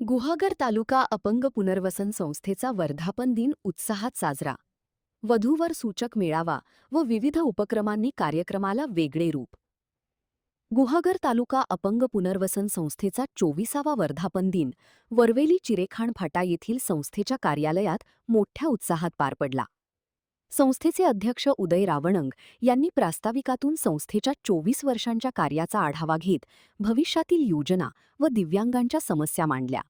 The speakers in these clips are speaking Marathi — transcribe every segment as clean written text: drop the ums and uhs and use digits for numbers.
गुहागर तालुका अपंग पुनर्वसन संस्थेचा वर्धापन दिन उत्साहात साजरा. वधूवर सूचक मेळावा व विविध उपक्रमांनी कार्यक्रमाला वेगळे रूप. गुहागर तालुका अपंग पुनर्वसन संस्थेचा 24वा वर्धापन दिन वरवेली चिरेखाण फाटा येथील संस्थेच्या कार्यालयात मोठ्या उत्साहात पार पडला. संस्थेचे अध्यक्ष उदय रावणंग यांनी प्रास्ताविकातून संस्थेच्या 24 वर्षांच्या कार्याचा आढावा घेत भविष्यातील योजना व दिव्यांगांच्या समस्या मांडल्या.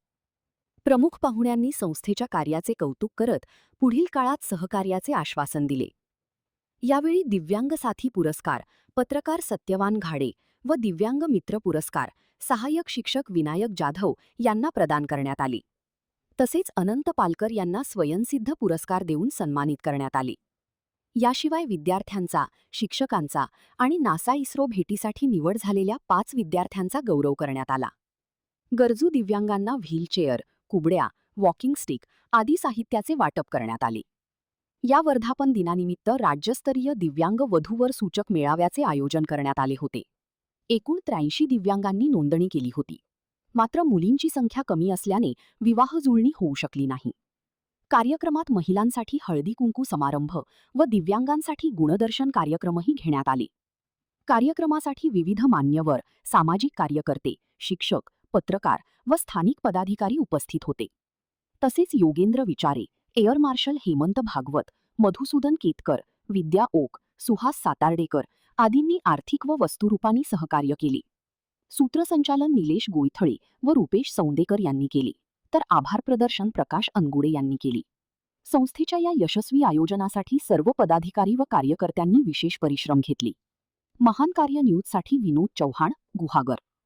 प्रमुख पाहुण्यांनी संस्थेच्या कार्याचे कौतुक करत पुढील काळात सहकार्याचे आश्वासन दिले. यावेळी दिव्यांग साथी पुरस्कार, पत्रकार सत्यवान घाडे व दिव्यांग मित्र पुरस्कार सहाय्यक शिक्षक विनायक जाधव यांना प्रदान करण्यात आले. तसेच अनंत पालकर यांना स्वयंसिद्ध पुरस्कार देऊन सन्मानित करण्यात आले. याशिवाय विद्यार्थ्यांचा, शिक्षकांचा आणि नासा इस्रो भेटीसाठी निवड झालेल्या 5 विद्यार्थ्यांचा गौरव करण्यात आला. गरजू दिव्यांगांना व्हीलचेअर, कुबड्या, वॉकिंग स्टिक आदी साहित्याचे वाटप करण्यात आले. या वर्धापन दिनानिमित्त राज्यस्तरीय दिव्यांग वधूवर सूचक मेळाव्याचे आयोजन करण्यात आले होते. एकूण 83 दिव्यांगांनी नोंदणी केली होती. मात्र मुलींची संख्या कमी असल्याने विवाह जुळणी होऊ शकली नाही. कार्यक्रमात महिलांसाठी हळदी कुंकू समारंभ व दिव्यांगांसाठी गुणदर्शन कार्यक्रमही घेण्यात आले. कार्यक्रमासाठी विविध मान्यवर, सामाजिक कार्यकर्ते, शिक्षक, पत्रकार व स्थानिक पदाधिकारी उपस्थित होते. तसेच योगेंद्र विचारे, एअर मार्शल हेमंत भागवत, मधुसूदन केतकर, विद्या ओक, सुहास सातार्डेकर आदींनी आर्थिक व वस्तुरूपाने सहकार्य केले. सूत्रसंचालन निलेश गोयथळे व रुपेश सौंदेकर यांनी केले, तर आभार प्रदर्शन प्रकाश अनगुडे यांनी केले. संस्थेच्या या यशस्वी आयोजनासाठी सर्व पदाधिकारी व कार्यकर्त्यांनी विशेष परिश्रम घेतले. महान कार्य न्यूजसाठी विनोद चव्हाण, गुहागर.